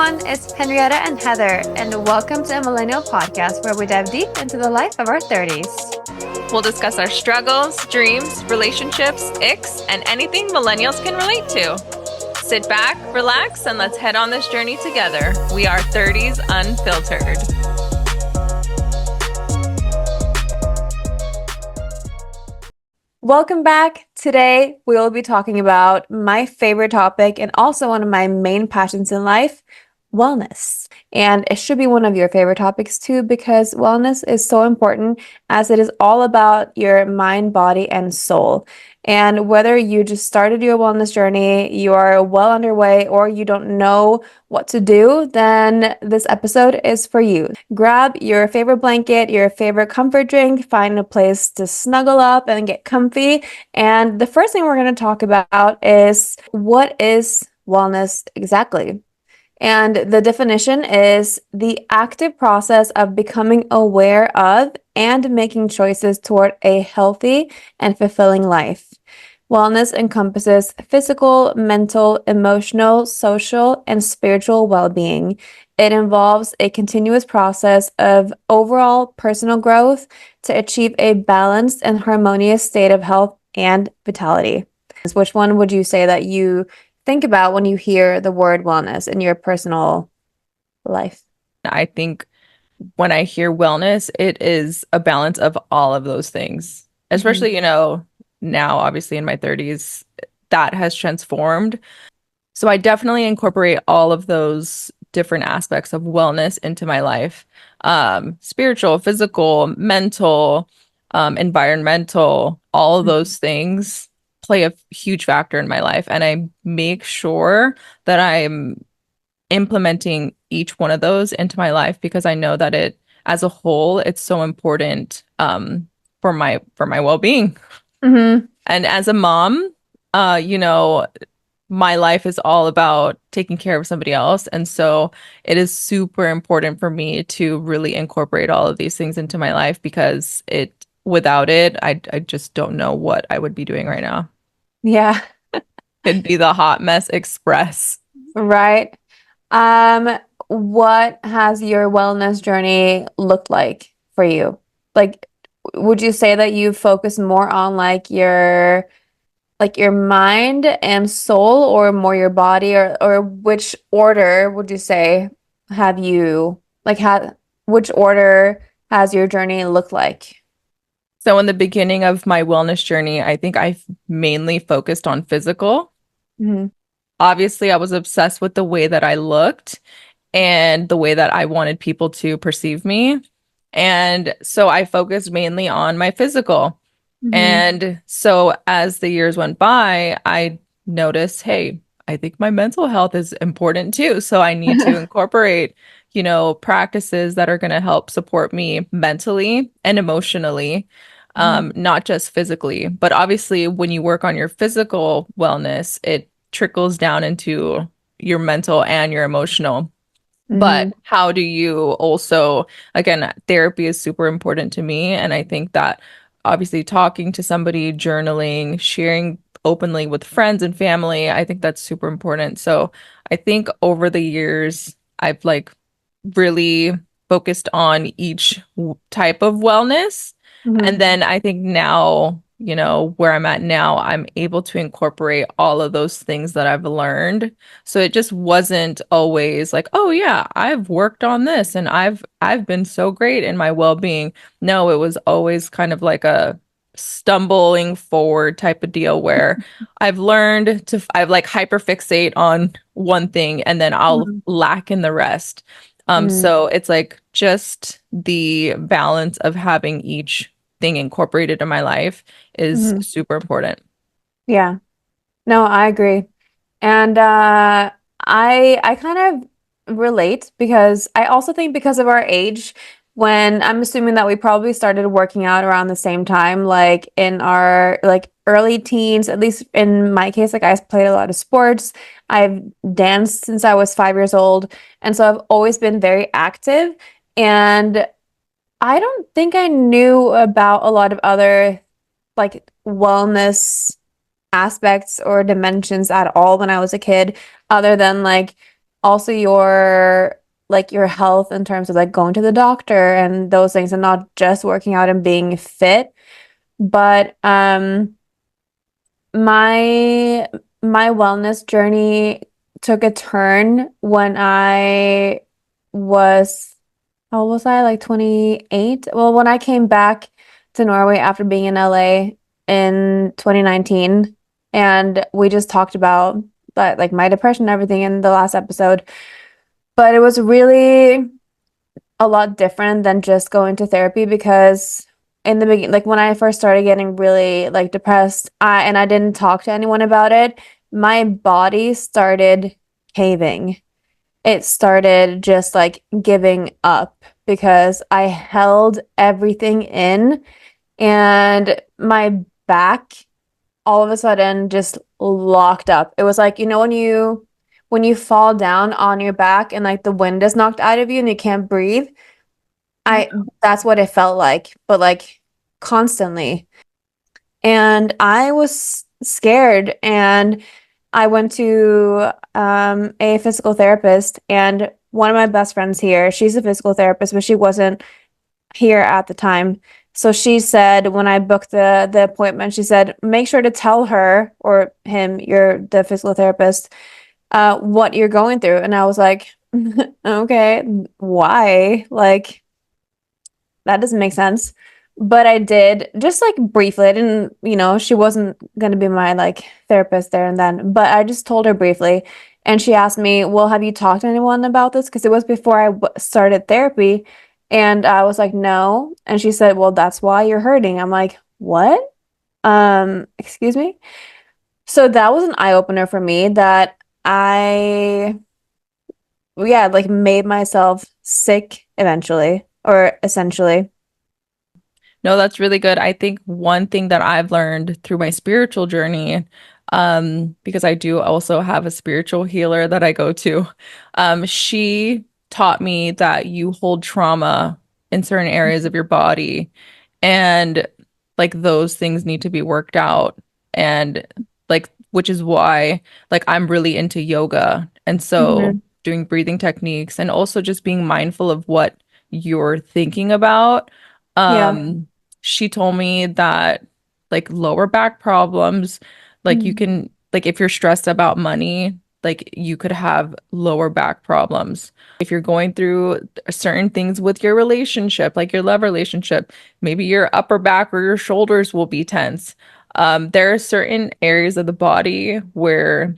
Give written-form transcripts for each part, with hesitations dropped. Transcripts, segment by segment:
everyone, it's Henriette and Heather, and welcome to a Millennial podcast where we dive deep into the life of our 30s. We'll discuss our struggles, dreams, relationships, icks, and anything millennials can relate to. Sit back, relax, and let's head on this journey together. We are 30s Unfiltered. Welcome back. Today, we will be talking about my favorite topic and also one of my main passions in life, wellness. And it should be one of your favorite topics too, because wellness is so important as it is all about your mind, body, and soul. And whether you just started your wellness journey, you are well underway, or you don't know what to do, then this episode is for you. Grab your favorite blanket, your favorite comfort drink, find a place to snuggle up and get comfy. And the first thing we're going to talk about is, what is wellness exactly? And the definition is the active process of becoming aware of and making choices toward a healthy and fulfilling life. Wellness encompasses physical, mental, emotional, social, and spiritual well-being. It involves a continuous process of overall personal growth to achieve a balanced and harmonious state of health and vitality. Which one would you say that you think about when you hear the word wellness in your personal life? I think when I hear wellness, it is a balance of all of those things, especially, now obviously in my 30s, that has transformed. So I definitely incorporate all of those different aspects of wellness into my life. Spiritual, physical, mental, environmental, all of those things play a huge factor in my life. And I make sure that I'm implementing each one of those into my life because I know that as a whole, it's so important for my well-being. Mm-hmm. And as a mom, my life is all about taking care of somebody else. And so it is super important for me to really incorporate all of these things into my life because without it, I just don't know what I would be doing right now. Yeah, It'd be the hot mess express. right. What has your wellness journey looked like for you? Like, would you say that you focus more on your mind and soul, or more your body, or which order would you say have you had which order has your journey looked like? So in the beginning of my wellness journey, I think I mainly focused on physical. Mm-hmm. Obviously, I was obsessed with the way that I looked and the way that I wanted people to perceive me. And so I focused mainly on my physical. Mm-hmm. And so as the years went by, I noticed, hey, I think my mental health is important too. So I need to incorporate, practices that are going to help support me mentally and emotionally, not just physically. But obviously, when you work on your physical wellness, it trickles down into your mental and your emotional. Mm-hmm. But how do you also, again, therapy is super important to me. And I think that obviously talking to somebody, journaling, sharing openly with friends and family, I think that's super important. So I think over the years, I've really focused on each type of wellness. Mm-hmm. And then I think now, where I'm at now, I'm able to incorporate all of those things that I've learned. So it just wasn't always like, oh yeah, I've worked on this and I've been so great in my well-being. No, it was always kind of like a stumbling forward type of deal where I've hyperfixate on one thing and then I'll Mm-hmm. lack in the rest. Mm-hmm. So it's like just the balance of having each thing incorporated in my life is Mm-hmm. super important. Yeah. No, I agree. And I kind of relate because I also think because of our age, when I'm assuming that we probably started working out around the same time, like in our early teens, at least in my case, I played a lot of sports. I've danced since I was 5 years old, and so I've always been very active. And I don't think I knew about a lot of other wellness aspects or dimensions at all when I was a kid, other than also your health in terms of like going to the doctor and those things and not just working out and being fit. But my my wellness journey took a turn when I was, how old was I? Like 28? Well, when I came back to Norway after being in LA in 2019, and we just talked about that, like my depression and everything in the last episode. But it was really a lot different than just going to therapy because in the beginning, like when I first started getting really like depressed, I didn't talk to anyone about it, my body started caving. It started just like giving up because I held everything in and my back all of a sudden just locked up. It was like, when you fall down on your back and like the wind is knocked out of you and you can't breathe. I That's what it felt like, but like constantly. And I was scared and I went to a physical therapist and one of my best friends here, she's a physical therapist, but she wasn't here at the time. So she said when I booked the appointment, she said, make sure to tell her or him, you're the physical therapist, what you're going through. And I was like, okay, why? Like that doesn't make sense. But I did just like briefly. I didn't, she wasn't going to be my like therapist there and then, but I just told her briefly. And she asked me, well, have you talked to anyone about this? Because it was before I started therapy. And I was like, no. And she said, well, that's why you're hurting. I'm like, what? Excuse me? So that was an eye opener for me that I, yeah, like made myself sick eventually or essentially. No, that's really good. I think one thing that I've learned through my spiritual journey, because I do also have a spiritual healer that I go to, she taught me that you hold trauma in certain areas of your body, and like those things need to be worked out. And like, which is why like I'm really into yoga. And so Hmm. doing breathing techniques and also just being mindful of what you're thinking about. Yeah. She told me that like lower back problems, like you Mhm. can, like if you're stressed about money, like you could have lower back problems. If you're going through certain things with your relationship, like your love relationship, maybe your upper back or your shoulders will be tense. There are certain areas of the body where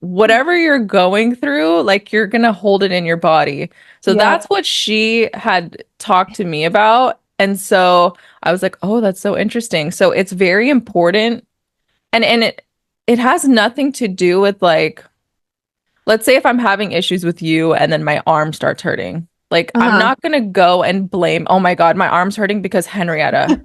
whatever you're going through, like you're gonna hold it in your body. So Yeah. that's what she had talked to me about. And so I was like, oh, that's so interesting. So it's very important. And it has nothing to do with like, let's say if I'm having issues with you and then my arm starts hurting. Like I'm Uh-huh. not gonna go and blame, oh my God, my arm's hurting because Henrietta.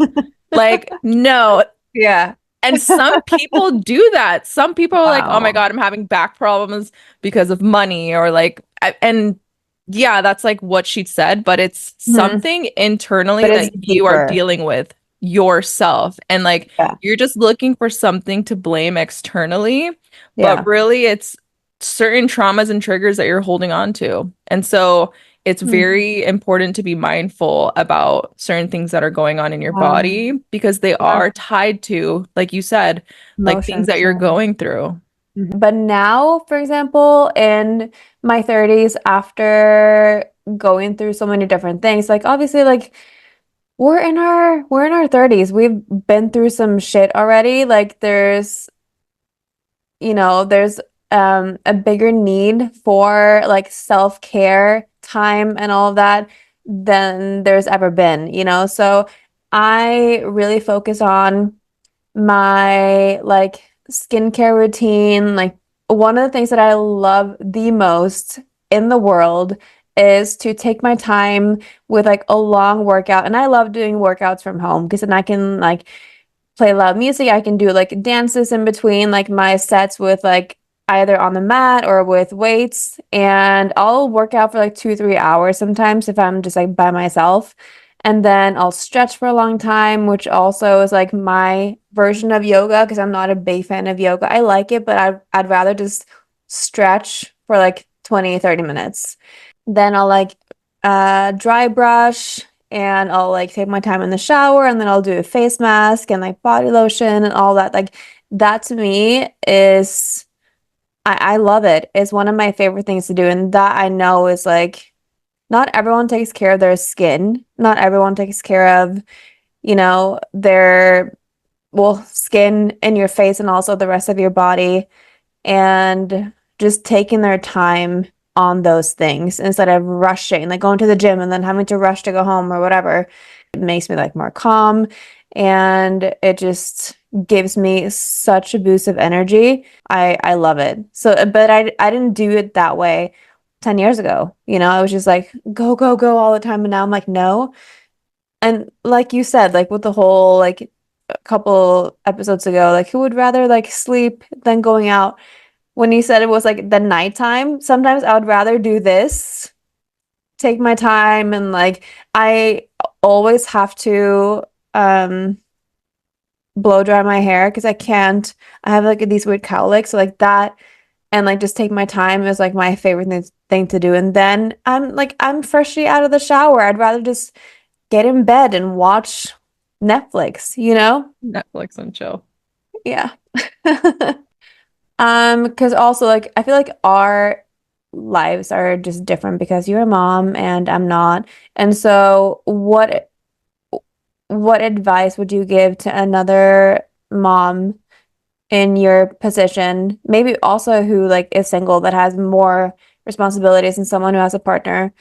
Like, no. Yeah. And some people do that. Some people are like, oh my Wow. God, I'm having back problems because of money, or like, and yeah, that's like what she said, but it's Hmm. something internally But it's that you are deeper. dealing with yourself. And like, Yeah. you're just looking for something to blame externally, but Yeah. really it's certain traumas and triggers that you're holding on to. And so it's Mhm. very important to be mindful about certain things that are going on in your Wow. body because they Yeah. are tied to, like you said, like things that Emotions. you're going through. Mhm. But now, for example, in my 30s, after going through so many different things, like obviously, like we're in our 30s. We've been through some shit already. Like there's a bigger need for like self-care time and all of that than there's ever been. So I really focus on my like skincare routine. Like one of the things that I love the most in the world is to take my time with like a long workout. And I love doing workouts from home because then I can like play loud music. I can do like dances in between like my sets with like either on the mat or with weights. And I'll work out for like 2, 3 hours sometimes if I'm just like by myself. And then I'll stretch for a long time, which also is like my version of yoga because I'm not a big fan of yoga. I like it, but I'd rather just stretch for like 20, 30 minutes. Then I'll like dry brush and I'll like take my time in the shower and then I'll do a face mask and like body lotion and all that. Like that to me is I love it. It's one of my favorite things to do. And that I know is like not everyone takes care of their skin. Not everyone takes care of, their skin in your face and also the rest of your body. And just taking their time on those things instead of rushing, like going to the gym and then having to rush to go home or whatever. It makes me like more calm and it just gives me such a boost of energy. I love it. So, but I didn't do it that way 10 years ago. I was just like go, go, go all the time. And now I'm like, no. And like you said, like with the whole like a couple episodes ago, like who would rather like sleep than going out? When you said it was like the nighttime, sometimes I would rather do this, take my time, and like I always have to blow dry my hair because I can't. I have like these weird cowlicks, so like that, and like just take my time is like my favorite thing to do. And then I'm freshly out of the shower. I'd rather just get in bed and watch Netflix, you know? Netflix and chill. Yeah. Because also like I feel like our lives are just different because you're a mom and I'm not. And so what advice would you give to another mom in your position, maybe also who like is single but has more responsibilities than someone who has a partner?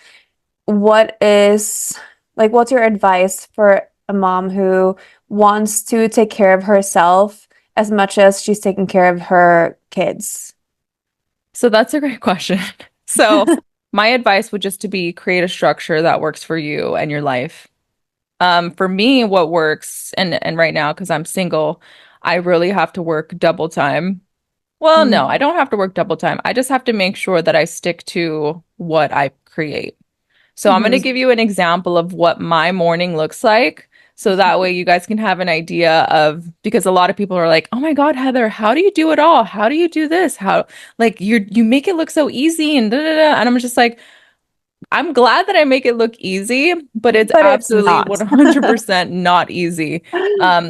What is what's your advice for a mom who wants to take care of herself as much as she's taking care of her kids? So that's a great question. So my advice would just to be create a structure that works for you and your life. For me, what works, and right now, because I'm single, I really have to work double time. Well, no, I Mm. don't have to work double time. I just have to make sure that I stick to what I create. So I'm going to Mhm. give you an example of what my morning looks like. So that way you guys can have an idea of, because a lot of people are like, "Oh my God, Heather, how do you do it all? How do you do this? How like you make it look so easy and da da da." And I'm just like, I'm glad that I make it look easy, but it's But it's absolutely not. 100% not easy. Yeah.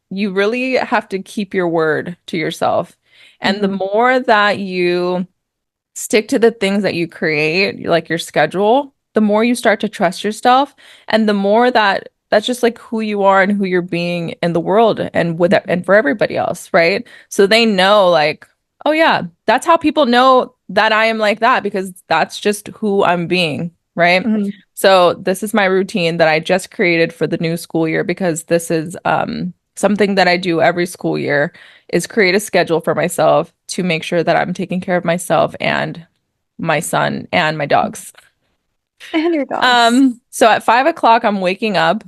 You really have to keep your word to yourself. And the Hmm. more that you stick to the things that you create, like your schedule, the more you start to trust yourself, and the more that that's just like who you are and who you're being in the world and with that and for everybody else, right? So they know like, oh yeah, that's how people know that I am like that because that's just who I'm being, right? Hmm. So this is my routine that I just created for the new school year because this is something that I do every school year is create a schedule for myself to make sure that I'm taking care of myself and my son and my dogs. And your dogs. So at 5 o'clock, I'm waking up,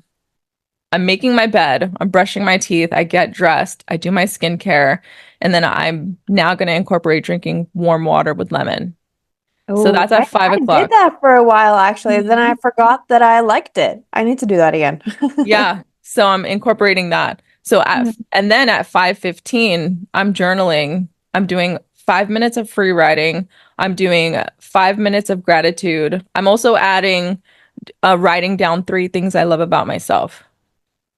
I'm making my bed, I'm brushing my teeth, I get dressed, I do my skincare, and then I'm now going to incorporate drinking warm water with lemon. So Oh, that's at five I did o'clock. that for a while actually. Then I Mhm. forgot that I liked it. I need to do that again. Yeah, so I'm incorporating that. And then at 5:15, I'm journaling. I'm doing 5 minutes of free writing. I'm doing 5 minutes of gratitude. I'm also adding writing down three things I love about myself.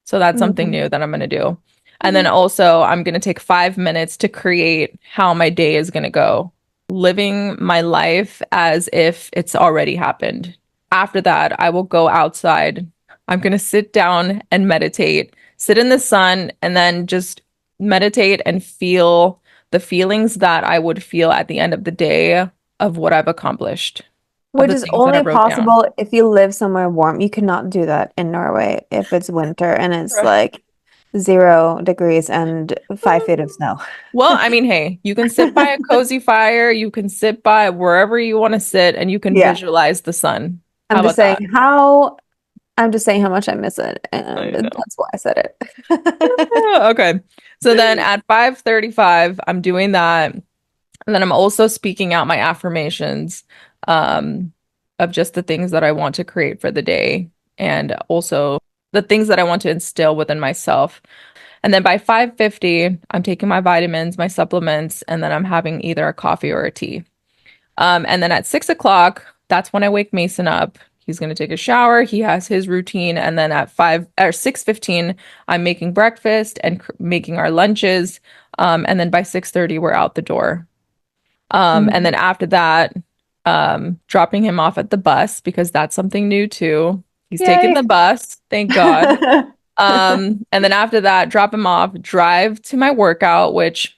So that's something Mhm. new that I'm going to do. And then also, I'm going to take 5 minutes to create how my day is going to go, living my life as if it's already happened. After that, I will go outside. I'm going to sit down and meditate, sit in the sun, and then just meditate and feel the feelings that I would feel at the end of the day of what I've accomplished, of Which the is things that I only wrote down. possible if you live somewhere warm. You cannot do that in Norway if it's winter and it's Right. like 0 degrees and 5 feet of snow. Well, I mean, hey, you can sit by a cozy fire, you can sit by wherever you want to sit, and you can Yeah. visualize the sun. How I'm just about saying that? how I'm just saying how much I miss it, and I know. that's why I said it. Okay. So then at 5:35, I'm doing that. And then I'm also speaking out my affirmations um, of just the things that I want to create for the day and also the things that I want to instill within myself. And then by 5:50, I'm taking my vitamins, my supplements, and then I'm having either a coffee or a tea. And then at 6 o'clock, that's when I wake Mason up. He's going to take a shower. He has his routine. And then at 5 or 6:15, I'm making breakfast and making our lunches. And then by 6:30, we're out the door. And Mhm. then after that, dropping him off at the bus because that's something new too. He's taking Yay. the bus, thank God. And then after that, drop him off, drive to my workout, which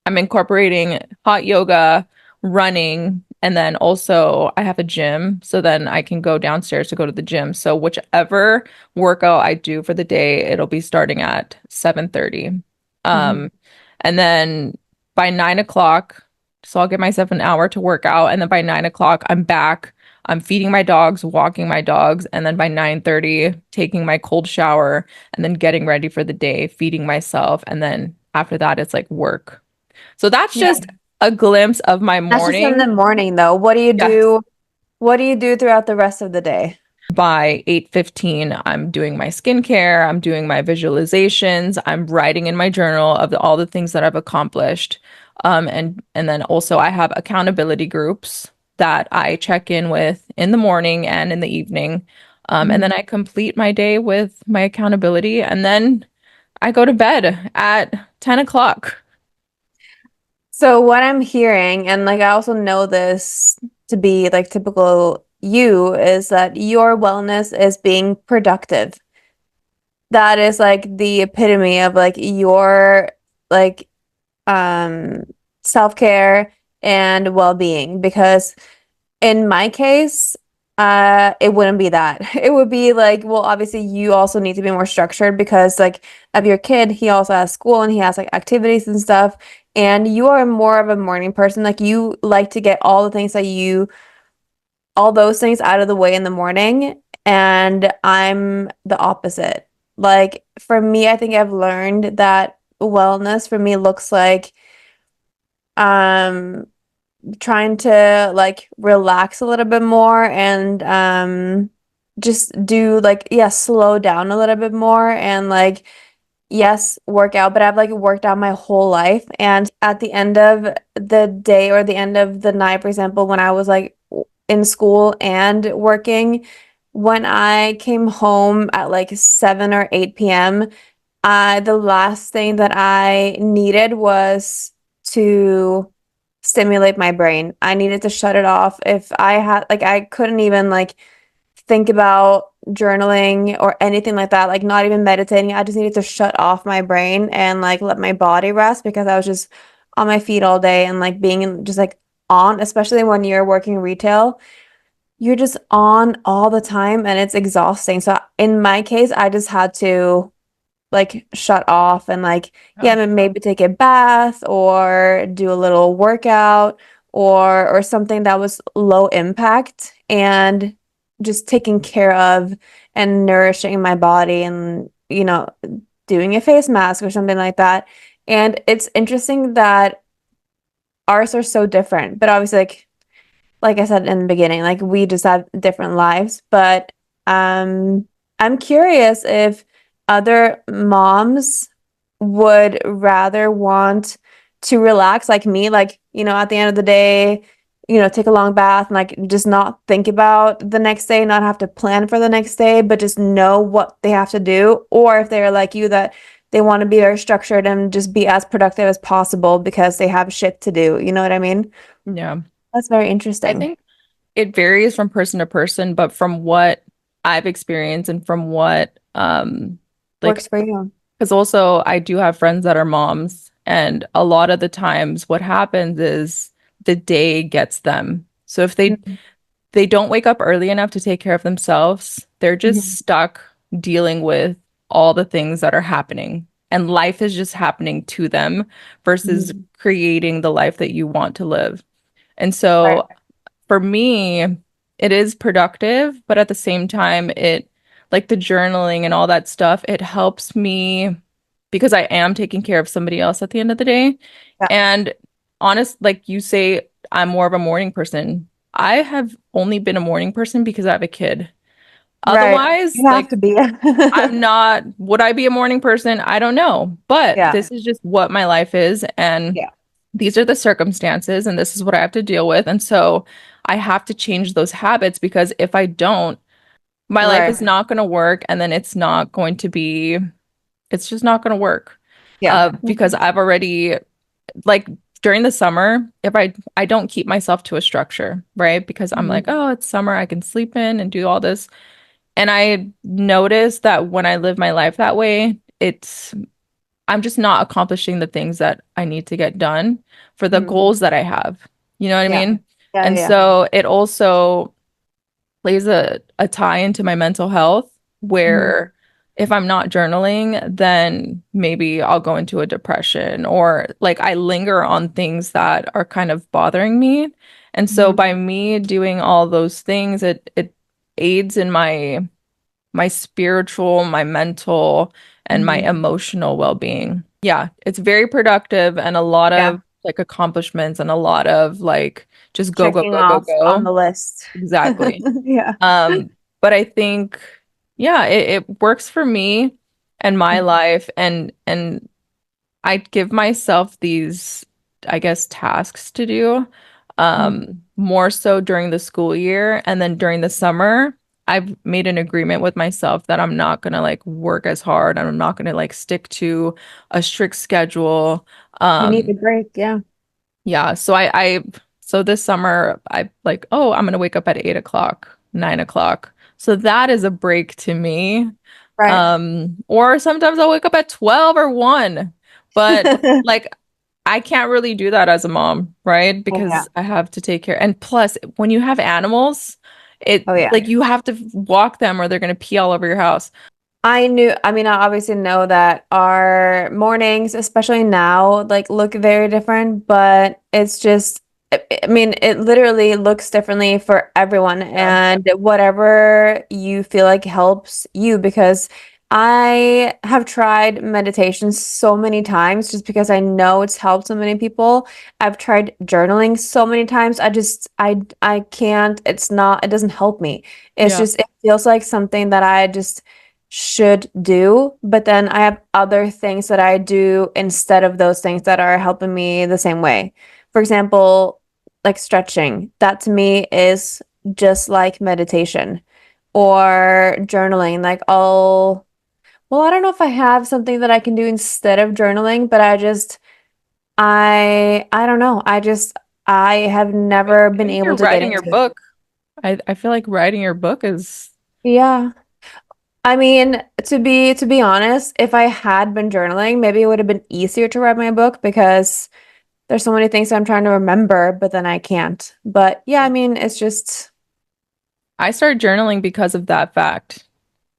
I'm incorporating hot yoga, running, and then also I have a gym. So then I can go downstairs to go to the gym. So whichever workout I do for the day, it'll be starting at 7:30. Mhm. Um, and then by 9 o'clock, so I'll give myself an hour to work out. And then by 9 o'clock, I'm back. I'm feeding my dogs, walking my dogs, and then by 9:30, taking my cold shower and then getting ready for the day, feeding myself. And then after that, it's like work. So that's Yeah. just a glimpse of my That's just in the morning. morning though. What do you Yes. do? What do you do throughout the rest of the day? By 8:15, I'm doing my skincare, I'm doing my visualizations, I'm writing in my journal of all the things that I've accomplished. And then also I have accountability groups that I check in with in the morning and in the evening. And then Mhm. I complete my day with my accountability, and then I go to bed at 10 o'clock. So what I'm hearing, and like I also know this to be like typical you, is that your wellness is being productive. That is like the epitome of like your like um self-care and well-being because in my case, it wouldn't be that. It would be like, well, obviously you also need to be more structured because like of your kid, he also has school and he has like activities and stuff. And you are more of a morning person. Like you like to get all the things that you, all those things out of the way in the morning. And I'm the opposite. Like for me, I think I've learned that wellness for me looks like, um trying to like relax a little bit more and just do like yeah, slow down a little bit more and like yes, work out, but I've like worked out my whole life and at the end of the day or the end of the night, for example, when I was like in school and working, when I came home at like 7 or 8 p.m., the last thing that I needed was to stimulate my brain. I needed to shut it off. If I had, like, I couldn't even, like, think about journaling or anything like that, like, not even meditating. I just needed to shut off my brain and, like, let my body rest because I was just on my feet all day and, like, being just, like, on, especially when you're working retail. You're just on all the time and it's exhausting. So in my case, I just had to like shut off and like yeah, Yeah. maybe take a bath or do a little workout or something that was low impact and just taking care of and nourishing my body and doing a face mask or something like that. And it's interesting that ours are so different, but obviously like I said in the beginning, like we just have different lives, but I'm curious if other moms would rather want to relax like me, like, at the end of the day, take a long bath and like just not think about the next day, not have to plan for the next day, but just know what they have to do, or if they're like you that they want to be very structured and just be as productive as possible because they have shit to do. You know what I mean? Yeah. That's very I interesting. think it varies from person to person, but from what I've experienced and from what like Works for you. because also I do have friends that are moms, and a lot of the times what happens is the day gets them. So if Mhm. they don't wake up early enough to take care of themselves, they're just Mhm. stuck dealing with all the things that are happening. And life is just happening to them versus Mhm. creating the life that you want to live. And Right. so for me, it is productive, but at the same time, like the journaling and all that stuff, it helps me because I am taking care of somebody else at the end of the day. Yeah. And like you say, I'm more of a morning person. I have only been a morning person because I have a kid. Right. Otherwise, You have like to be. I'm not, would I be a morning person? I don't know. But Yeah. this is just what my life is. And Yeah. these are the circumstances and this is what I have to deal with. And so I have to change those habits because if I don't, my life is Right. not going to work and then it's just not going to work. Yeah. Because I've already like during the summer, if I don't keep myself to a structure, right? Because I'm like, Mhm. oh, it's summer, I can sleep in and do all this. And I noticed that when I live my life that way, I'm just not accomplishing the things that I need to get done for the Mhm. goals that I have. You know what I Yeah. mean? Yeah. And Yeah. so it also plays a tie into my mental health Mhm. where if I'm not journaling, then maybe I'll go into a depression or like I linger on things that are kind of bothering me. And so Mhm. by me doing all those things, it aids in my spiritual, my mental, and my Mhm. emotional well-being. Yeah, it's very productive and a lot Yeah. of like accomplishments and a lot of like just go, go, Checking go, go, off on go. the list. Exactly. Yeah. But I think, yeah, it works for me and my life and I give myself these, I guess, tasks to do, Mhm. more so during the school year. And then during the summer, I've made an agreement with myself that I'm not gonna like work as hard and I'm not gonna like stick to a strict schedule. You need a Um, break. Yeah. yeah, so this summer I like, oh, I'm gonna wake up at 8 o'clock, 9 o'clock. So that is a break to me. Right. Or sometimes I'll wake up at 12 or 1. But like I can't really do that as a mom, right? Oh yeah. Because I have to take care. And plus, when you have animals, it Oh yeah. like you have to walk them or they're gonna pee all over your house. I mean, I obviously know that our mornings, especially now, like look very different, but it's just, I mean, it literally looks differently for everyone Yeah. and whatever you feel like helps you because I have tried meditation so many times just because I know it's helped so many people. I've tried journaling so many times. I can't, it doesn't help me. It's Yeah. just, it feels like something that I just should do, but then I have other things that I do instead of those things that are helping me the same way. For example, like stretching. That to me is just like meditation or journaling. Well, I don't know if I have something that I can do instead of journaling, but I don't know. I have never I been think you're able to get writing your into it. book. I feel like writing your book is Yeah. I mean, to be honest, if I had been journaling, maybe it would have been easier to write my book because there's so many things I'm trying to remember, but then I can't. But yeah, I mean, it's just I started journaling because of that fact.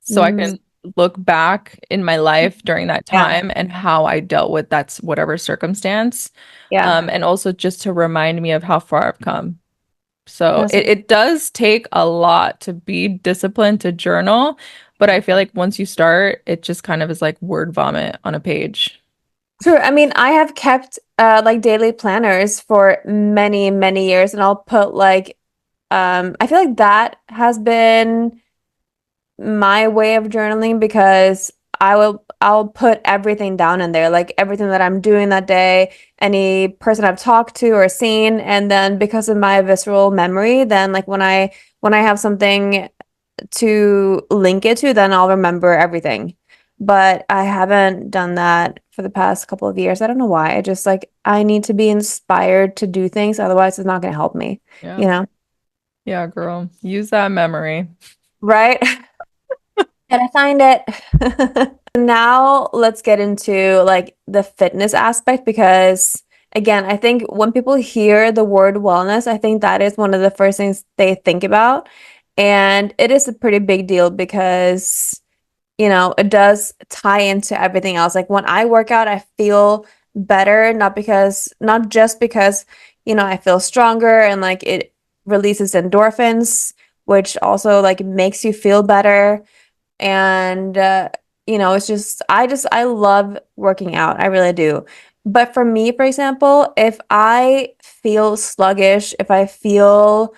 So I mm, can look back in my life during that yeah, time and how I dealt with that's whatever circumstance. yeah. And also just to remind me of how far I've come. So That's it does take a lot to be disciplined to journal, but I feel like once you start, it just kind of is like word vomit on a page. true. I mean, I have kept like daily planners for many, many years, and I'll put like I feel like that has been my way of journaling because I'll put everything down in there, like everything that I'm doing that day, any person I've talked to or seen, and then because of my visceral memory, then like when I have something to link it to, then I'll remember everything. But I haven't done that for the past couple of years. I don't know why. I just like I need to be inspired to do things, otherwise it's not going to help me, Yeah. you know? Yeah, girl. Use that memory. Right? Can I find it? Now let's get into like the fitness aspect because again, I think when people hear the word wellness, I think that is one of the first things they think about. And it is a pretty big deal because, it does tie into everything else. Like when I work out, I feel better, not just because, I feel stronger and like it releases endorphins, which also like makes you feel better and it's I love working out. I really do. But for me, for example, if I feel sluggish, if I feel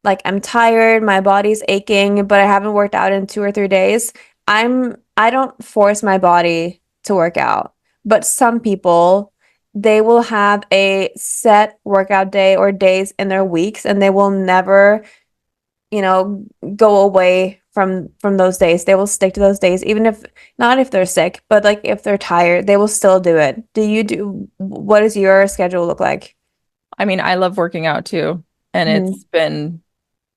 like I'm tired, my body's aching, but I haven't worked out in 2 or 3 days, I don't force my body to work out. But some people they will have a set workout day or days in their weeks, and they will never, you know, go away from those days. They will stick to those days, even if not if they're sick, but like if they're tired, they will still do it. What does your schedule look like? I mean, I love working out too, and Hmm. it's been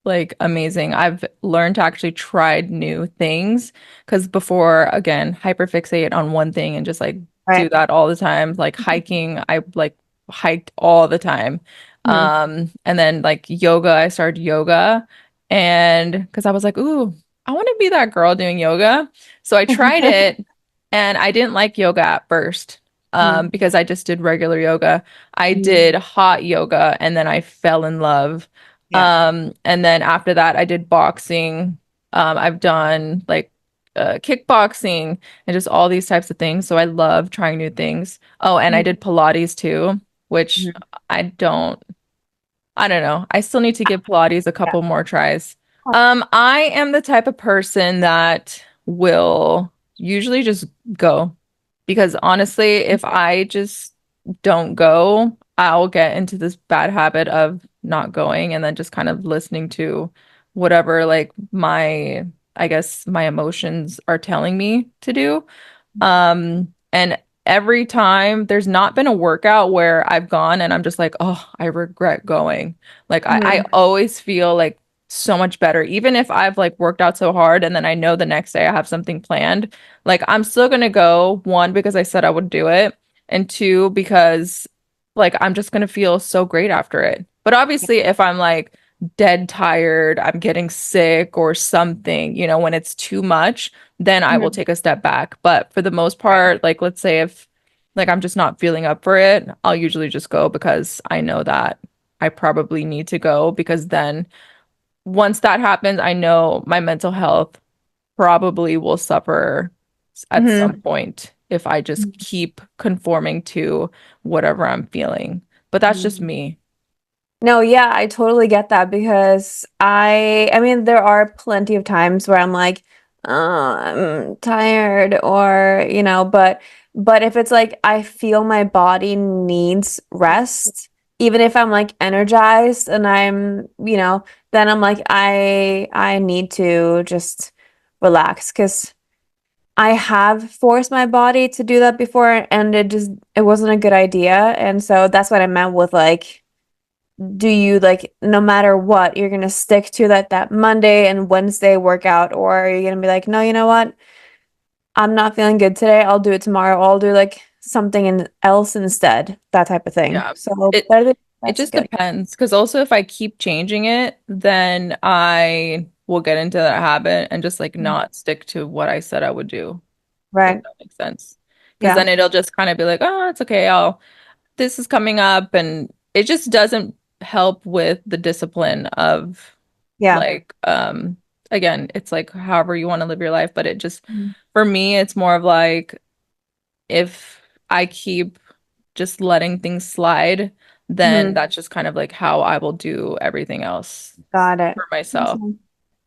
like amazing. I've learned to actually try new things because before, again, hyperfixate on one thing and just like do Right. that all the time. Like hiking, I like hiked all the time. Hmm. And then like yoga, I started yoga and because I was like, ooh, I want to be that girl doing yoga. So I tried it and I didn't like yoga at first. Hmm. Because I just did regular yoga. I Hmm. did hot yoga and then I fell in love. Yeah. And then after that, I did boxing. I've done like kickboxing and just all these types of things. So I love trying new things. Oh, and I Hmm. did Pilates too, which I don't, I don't know. I still need to give Pilates a Yeah. couple more tries. I am the type of person that will usually just go because honestly, if I just don't go, I'll get into this bad habit of not going and then just kind of listening to whatever like I guess my emotions are telling me to do. And every time there's not been a workout where I've gone and I'm just like, oh, I regret going. Like I Hmm. always feel like so much better, even if I've like worked out so hard and then I know the next day I have something planned. Like I'm still gonna go, one, because I said I would do it, and two, because like I'm just gonna feel so great after it. But obviously, if I'm like dead tired, I'm getting sick or something, when it's too much then I will Hmm. take a step back. But for the most Right. part, like let's say if like I'm just not feeling up for it, I'll usually just go because I know that I probably need to go because then once that happens, I know my mental health probably will suffer at some Hmm. point if I just keep conforming to whatever I'm feeling. But that's just me. No, yeah, I totally get that because I mean, there are plenty of times where I'm like, oh, I'm tired or, but if it's like I feel my body needs rest, even if I'm like energized and then I'm like I need to just relax because I have forced my body to do that before and it wasn't a good idea. And so that's what I meant with like do you like no matter what you're gonna stick to that Monday and Wednesday workout or are you gonna be like no, you know what, I'm not feeling good today, I'll do it tomorrow, I'll do like something else instead, that type of thing. Yeah. So It it that's just good. depends because also if I keep changing it, then I will get into that habit and just like not stick to what I said I would do, if Right. that makes sense. Because Yeah. then it'll just kind of be like, oh, it's okay. This is coming up and it just doesn't help with the discipline of Yeah. like again, it's like however you want to live your life, but it just Mhm. for me it's more of like if I keep just letting things slide, then Mhm. that's just kind of like how I will do everything else Got it. for myself. Awesome.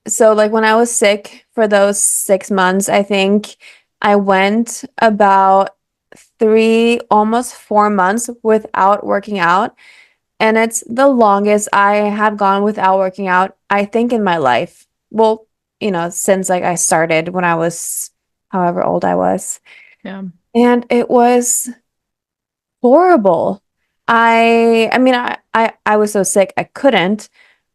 So like when I was sick for those 6 months, I think I went about 3, almost 4 months without working out. And it's the longest I have gone without working out, I think, in my life. Well, since like I started when I was however old I was. Yeah. And it was horrible. I mean I was so sick I couldn't,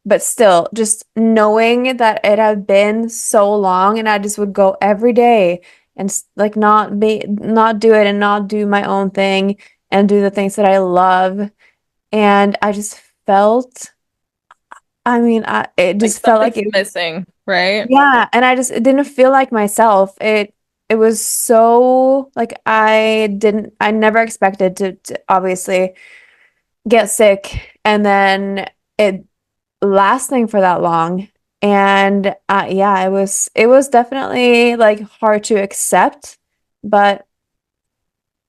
but still just knowing that it had been so long and I just would go every day and like not do it and not do my own thing and do the things that I love and I just felt it Like just felt like something's it, missing, right? yeah, and it didn't feel like myself. It was so like I never expected to obviously get sick and then it lasting for that long. And yeah, it was definitely like hard to accept, but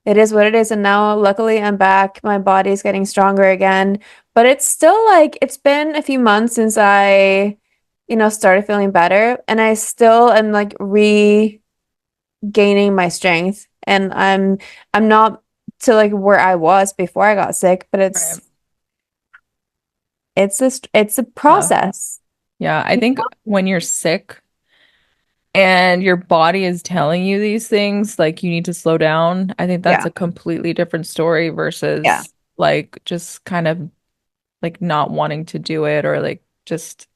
it is what it is. And now, luckily, I'm back. My body's getting stronger again. But it's still like it's been a few months since I, started feeling better. And I still am like regaining my strength. And I'm not. to like where I was before I got sick, but Right. it's a Tough. process. Yeah, I think when you're sick and your body is telling you these things, like you need to slow down, I think that's Yeah. a completely different story Yeah, versus like just kind of like not wanting to do it or like just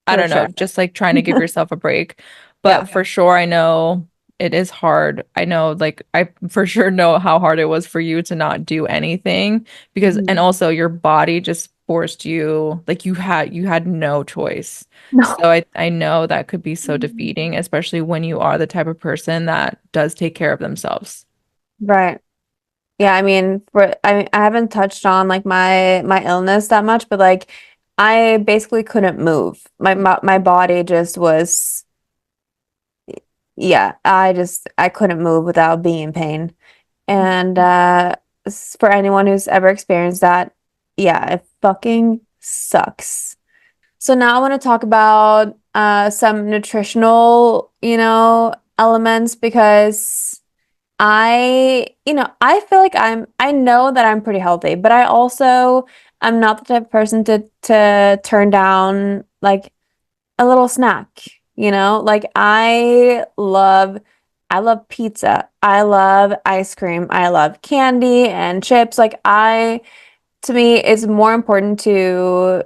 I for don't know, sure. just like trying to give yourself a break. But Yeah. for sure, I know it is hard. I know, like, I for sure know how hard it was for you to not do anything because, and Mhm. also your body just forced you, like, you had no choice. No. So I know that could be so defeating, especially when you are the type of person that does take care of themselves. Right. Yeah, I mean, I haven't touched on like my illness that much, but like I basically couldn't move. My body just was yeah, I couldn't move without being in pain. And for anyone who's ever experienced that, yeah, it fucking sucks. So now I want to talk about some nutritional, elements because I feel like I know that I'm pretty healthy, but I also I'm not the type of person to turn down like a little snack, Like I love pizza. I love ice cream. I love candy and chips. To me, it's more important to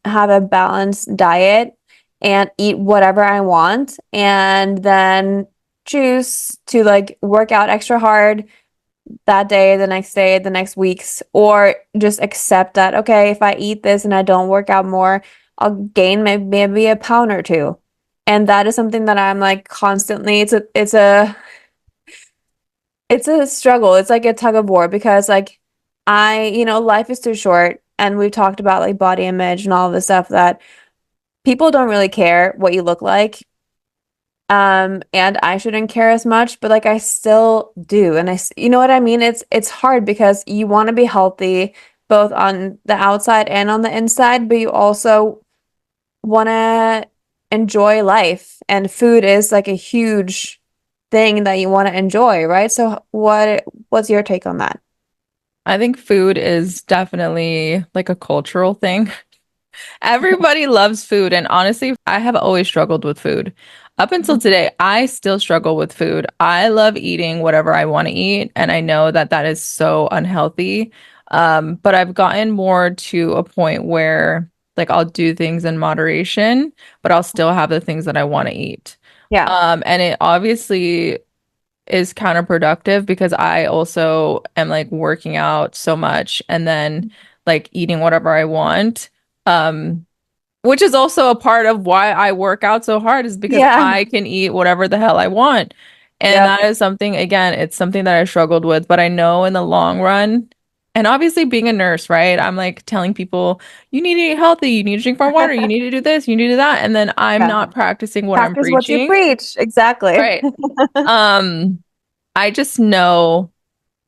have a balanced diet and eat whatever I want and then choose to like work out extra hard that day, the next weeks, or just accept that, okay, if I eat this and I don't work out more, I'll gain maybe a pound or two. And that is something that I'm like constantly, it's a struggle. It's like a tug of war because like life is too short and we've talked about like body image and all of the stuff that people don't really care what you look like. And I shouldn't care as much, but like I still do. You know what I mean? It's hard because you want to be healthy both on the outside and on the inside, but you also want to enjoy life. And food is like a huge thing that you want to enjoy, right? So what's your take on that? I think food is definitely like a cultural thing. Everybody loves food, and honestly, I have always struggled with food. Up until today, I still struggle with food. I love eating whatever I want to eat, and I know that that is so unhealthy. But I've gotten more to a point where like I'll do things in moderation, but I'll still have the things that I want to eat. Yeah. And it obviously is counterproductive because I also am like working out so much and then like eating whatever I want. Um, which is also a part of why I work out so hard is because Yeah. I can eat whatever the hell I want. And Yep. that is something, again, it's something that I struggled with, but I know in the long run, and obviously being a nurse, right? I'm like telling people, you need to eat healthy, you need to drink more water, you need to do this, you need to do that. And then I'm Yeah. not practicing what I'm Practice what you preaching. preach. Exactly. Right. Um, I just know,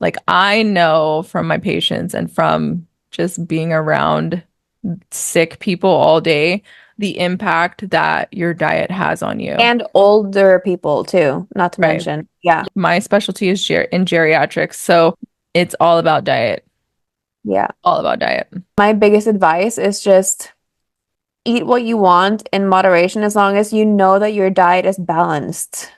like, I know from my patients and from just being around sick people all day, the impact that your diet has on you. And older people too, not to Right. mention. Yeah. My specialty is in geriatrics, so it's all about diet, Yeah. all about diet. My biggest advice is just eat what you want in moderation as long as you know that your diet is balanced.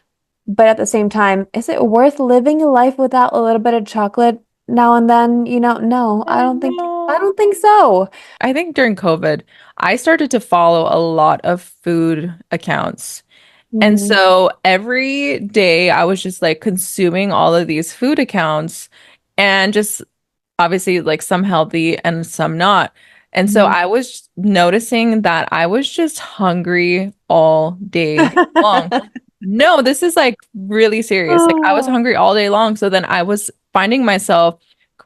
But at the same time, is it worth living a life without a little bit of chocolate now and then? No, I I know. don't think so. I think during COVID, I started to follow a lot of food accounts. And Mm, so every day I was just like consuming all of these food accounts and just obviously like some healthy and some not. And so mhm. I was noticing that I was just hungry all day long. No, this is like really serious. Like I was Oh, hungry all day long. So then I was finding myself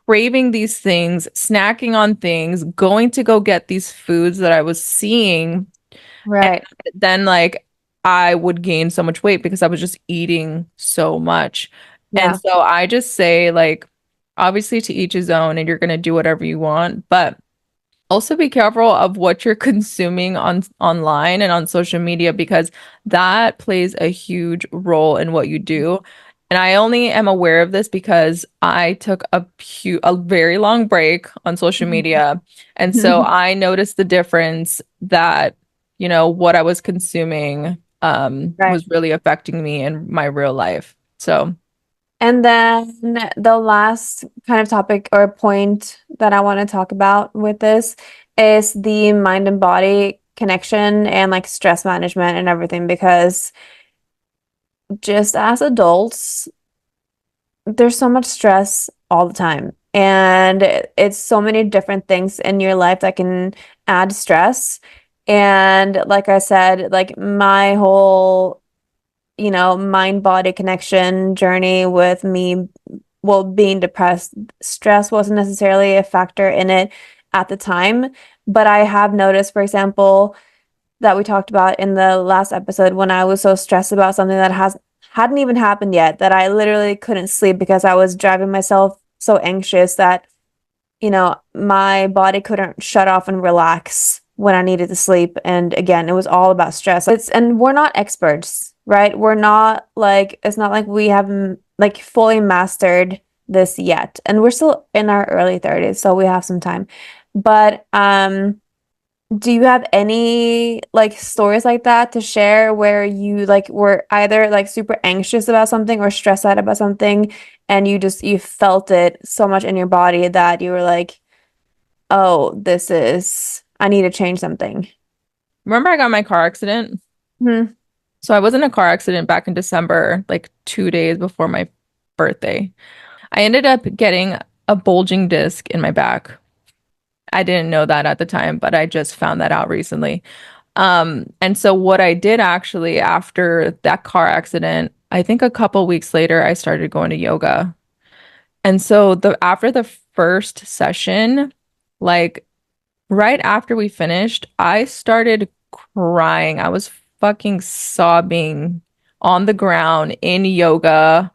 craving these things, snacking on things, going to go get these foods that I was seeing. And right. then like I would gain so much weight because I was just eating so much. And Yeah. so I just say like obviously to each his own and you're going to do whatever you want, but also be careful of what you're consuming on online and on social media because that plays a huge role in what you do. And I only am aware of this because I took a very long break on social media. And so I noticed the difference that, what I was consuming Right. was really affecting me in my real life. So And then the last kind of topic or point that I want to talk about with this is the mind and body connection and like stress management and everything, because just as adults, there's so much stress all the time. And it's so many different things in your life that can add stress. And like I said, like my whole, mind body connection journey with me, well, being depressed, stress wasn't necessarily a factor in it at the time. But I have noticed, for example, that we talked about in the last episode when I was so stressed about something that hadn't even happened yet, that I literally couldn't sleep because I was driving myself so anxious that, my body couldn't shut off and relax when I needed to sleep. And again, it was all about stress. And we're not experts, right? We're not like, it's not like we haven't like fully mastered this yet. And we're still in our early 30s, so we have some time. But do you have any like stories like that to share where you like were either like super anxious about something or stressed out about something, and you felt it so much in your body that you were like, "Oh, I need to change something." remember I got my car accident? Hmm. So I was in a car accident back in December, like 2 days before my birthday. I ended up getting a bulging disc in my back. I didn't know that at the time, but I just found that out recently. And so what I did actually after that car accident, I think a couple weeks later, I started going to yoga. And so the after the first session, like right after we finished, I started crying. I was fucking sobbing on the ground in yoga.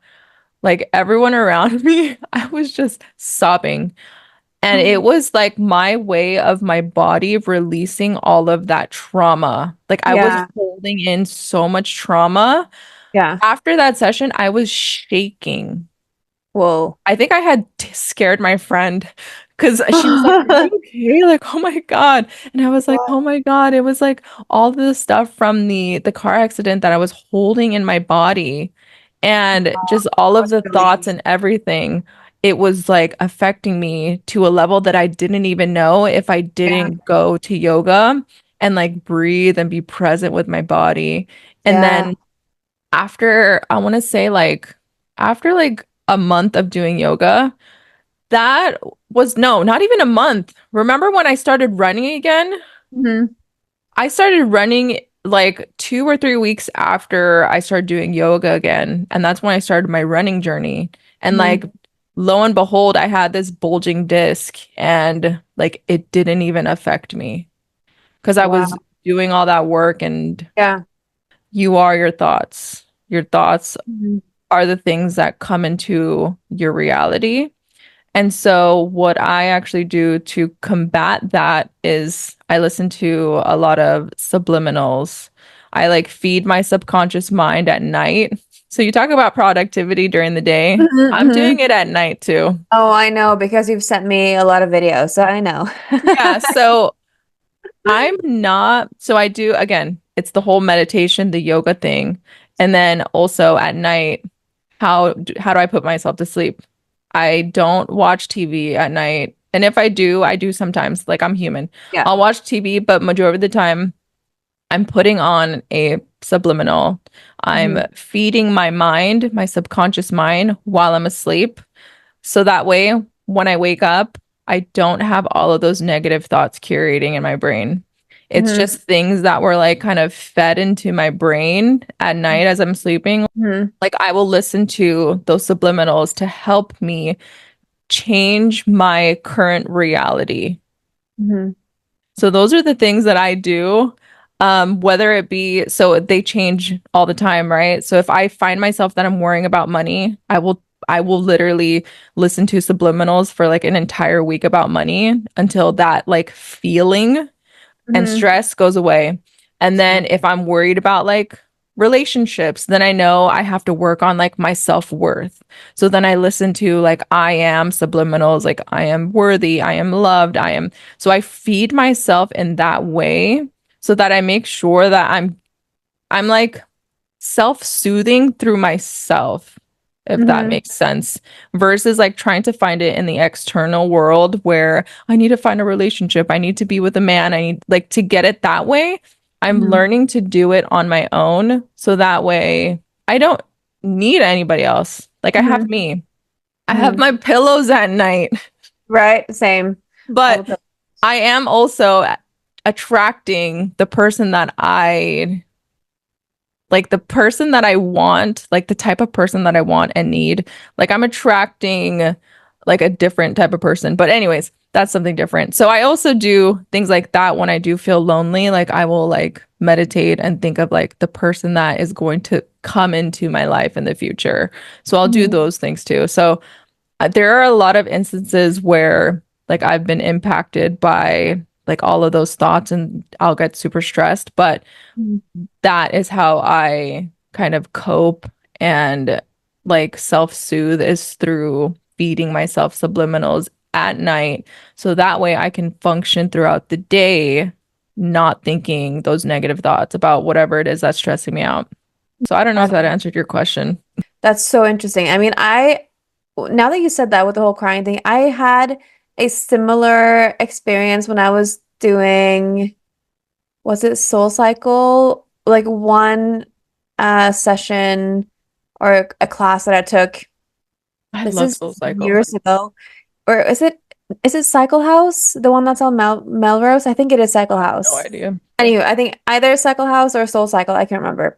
Like everyone around me, I was just sobbing. And it was like my way of my body releasing all of that trauma. Like I was Yeah. holding in so much trauma. Yeah. After that session, I was shaking. Whoa. I think I had scared my friend because she was like, "Are you okay?" Like, "Oh my God." And I was like, What? "Oh my God." It was like all the stuff from the car accident that I was holding in my body and just all What of the a thoughts relief. and everything. It was like affecting me to a level that I didn't even know if I Yeah. didn't go to yoga and like breathe and be present with my body. And Yeah. then after, I want to say like after like a month of doing yoga, that was no, not even a month. Remember when I started running again? Hmm. I started running like 2 or 3 weeks after I started doing yoga again. And that's when I started my running journey. And like, Hmm. lo and behold, I had this bulging disc and like it didn't even affect me because I was Wow. doing all that work and Yeah. you are your thoughts. Your thoughts Mhm. are the things that come into your reality. And so, what I actually do to combat that is I listen to a lot of subliminals. I like feed my subconscious mind at night. So, you talk about productivity during the day. Mhm, I'm doing mhm. it at night too. Oh, I know because you've sent me a lot of videos, so I know. Yeah. So, I'm not, so I do, again, it's the whole meditation, the yoga thing. And then also at night, how do I put myself to sleep? I don't watch TV at night. And if I do sometimes, like I'm human. Yeah. I'll watch TV, but majority of the time I'm putting on a subliminal. I'm Hmm. feeding my mind, my subconscious mind while I'm asleep. So that way, when I wake up, I don't have all of those negative thoughts curating in my brain. It's Hmm. just things that were like kind of fed into my brain at night as I'm sleeping. Hmm. Like I will listen to those subliminals to help me change my current reality. Hmm. So those are the things that I do. Whether it be so they change all the time, right? So if I find myself that I'm worrying about money, I will literally listen to subliminals for like an entire week about money until that like feeling and Hmm. stress goes away. And then if I'm worried about like relationships, then I know I have to work on like my self-worth. So then I listen to like I am subliminals, like I am worthy, I am loved, I am. So I feed myself in that way so that I make sure that I'm like self-soothing through myself, if that Hmm. makes sense, versus like trying to find it in the external world where I need to find a relationship, I need to be with a man, I need like to get it that way. I'm Hmm. learning to do it on my own so that way I don't need anybody else. Like I have Hmm. me. I have Hmm. my pillows at night, Right. Same. All the but pillows. I am also attracting the person that I like the person that I want, like the type of person that I want and need. Like I'm attracting like a different type of person. But anyways, that's something different. So I also do things like that when I do feel lonely. Like I will like meditate and think of like the person that is going to come into my life in the future. So I'll do Mhm. those things too. So there are a lot of instances where like I've been impacted by like all of those thoughts and I'll get super stressed, but Mhm. that is how I kind of cope and like self-soothe is through feeding myself subliminals at night. So that way I can function throughout the day, not thinking those negative thoughts about whatever it is that's stressing me out. So I don't know if that answered your question. That's so interesting. I mean, now that you said that with the whole crying thing, I had a similar experience when I was doing, was it Soul Cycle? Like one session or a class that I took. I This love is Soul Cycle. years ago. Or is it Cycle House? The one that's on Melrose? I think it is Cycle No House. idea. Anyway, I think either Cycle House or Soul Cycle, I can't remember.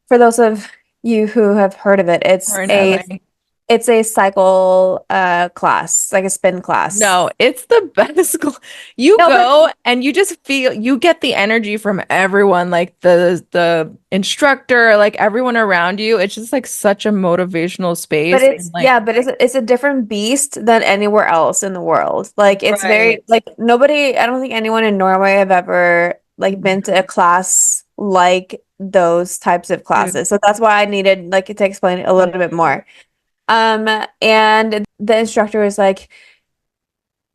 For those of you who have heard of it, Or in LA. it's a cycle class, like a spin class. No, it's the best. You No, but go and you just feel you get the energy from everyone, like the instructor, like everyone around you. It's just like such a motivational but space. it's And like, yeah, but it's a different beast than anywhere else in the world. Like it's very right. like nobody, I don't think anyone in Norway have ever like been to a class like those types of Dude, classes. So that's why I needed like to explain it a little bit more. And the instructor was like,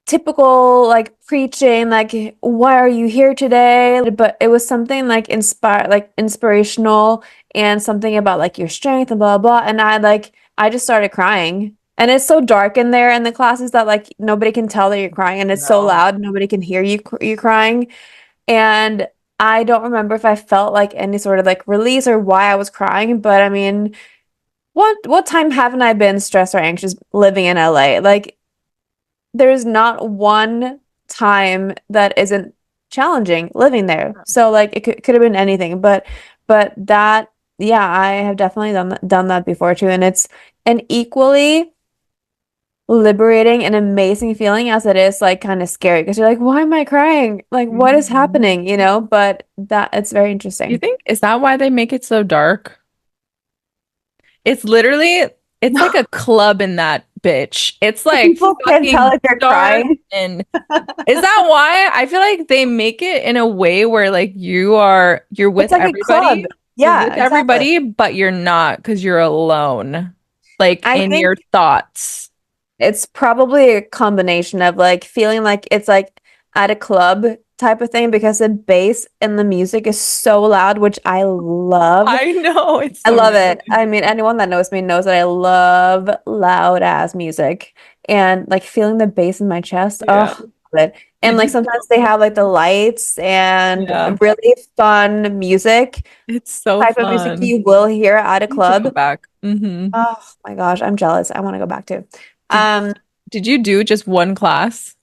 typical like preaching, like why are you here today, but it was something like inspirational and something about like your strength and blah blah blah. And I just started crying, and it's so dark in there in the classes that like nobody can tell that you're crying, and it's so no. loud nobody can hear you crying. And I don't remember if I felt like any sort of like release or why I was crying, but I mean, what time haven't I been stressed or anxious living in LA? Like there's not one time that isn't challenging living there. So like it could have been anything, but that yeah, I have definitely done that before too, and it's an equally liberating and amazing feeling as it is like kind of scary because you're like, why am I crying? Like what is Mhm. happening, you know? But that it's very You interesting. think is that why they make it so dark? It's literally it's like a club in that bitch. It's So like people can't tell fucking if you're dark crying. and is that why? I feel like they make it in a way where like you're It's with like a club. everybody. You're Yeah, with exactly. everybody, but you're not because you're alone. Like I in think your thoughts. it's probably a combination of like feeling like it's like at a club type of thing because the bass and the music is so loud, which I love. I know, it's I so love it. amazing. I mean, anyone that knows me knows that I love loud ass music and like feeling the bass in my chest. Yeah. Oh, love it. And Did like you sometimes they have like the lights and yeah, really fun music, it's so type of music fun. you will hear at a I need to go club. back. Oh my gosh, I'm jealous. I want to go back too. Did Um, did you do just one class?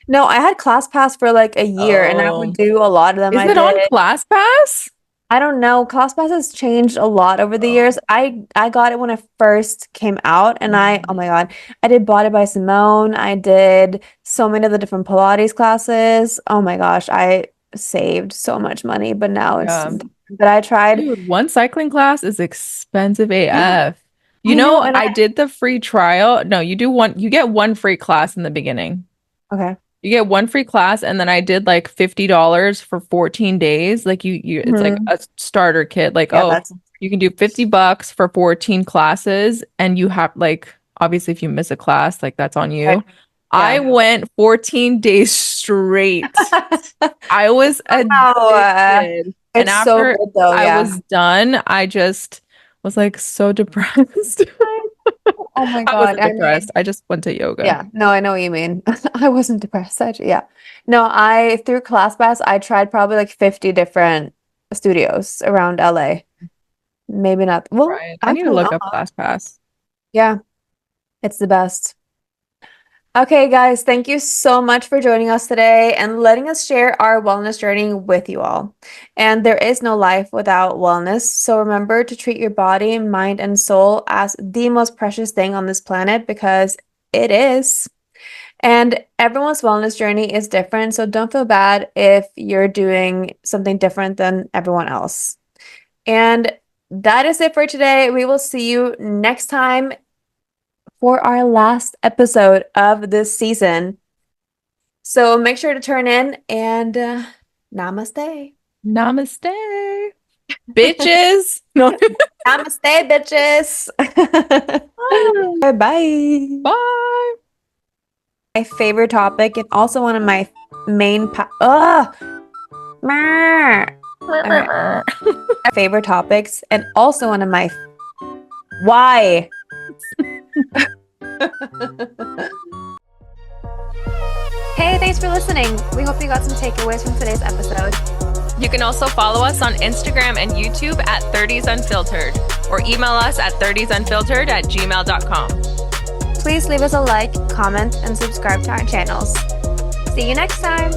No, I had ClassPass for like a year and I would Oh. do a lot of them. Is I it on did. ClassPass? I don't know. ClassPass has changed a lot over the Oh. years. I got it when it first came out and oh Mhm. my God, I did Body by Simone. I did so many of the different Pilates classes. Oh my gosh, I saved so much money, but now it's Yeah. but I tried. Dude, one cycling class is expensive AF. You I know, know, and I did the free trial. No, you get one free class in the beginning. okay. You get one free class, and then I did like $50 for 14 days. Like you it's like Mhm. a starter kit. Like, Yeah, oh, that's You can do $50 for 14 classes, and you have like obviously if you miss a class, like that's on Right. you. I Yeah. went 14 days straight. I was Wow. addicted. And It's so after good though, I yeah. was done, I just was like so depressed. Oh my I God. wasn't I depressed. mean, I just went to yoga. yeah, no, I know what you mean. I wasn't depressed, actually. Yeah. No, I through ClassPass, I tried probably like 50 different studios around LA. Maybe not. Well, Right. I need to actually, look up ClassPass. yeah, it's the best. Okay, guys, thank you so much for joining us today and letting us share our wellness journey with you all. And there is no life without wellness, so remember to treat your body, mind, and soul as the most precious thing on this planet because it is. And everyone's wellness journey is different, so don't feel bad if you're doing something different than everyone else. And that is it for today. We will see you next time for our last episode of this season. So make sure to turn in and namaste. Namaste. Bitches. No. Namaste, bitches. Bye bye. Bye. My favorite topic and also one of my main all right. Favorite topics and also one of my why. Hey, thanks for listening. We hope you got some takeaways from today's episode. You can also follow us on Instagram and YouTube at 30s Unfiltered or email us at 30sunfiltered@gmail.com. Please leave us a like, comment, and subscribe to our channels. See you next time.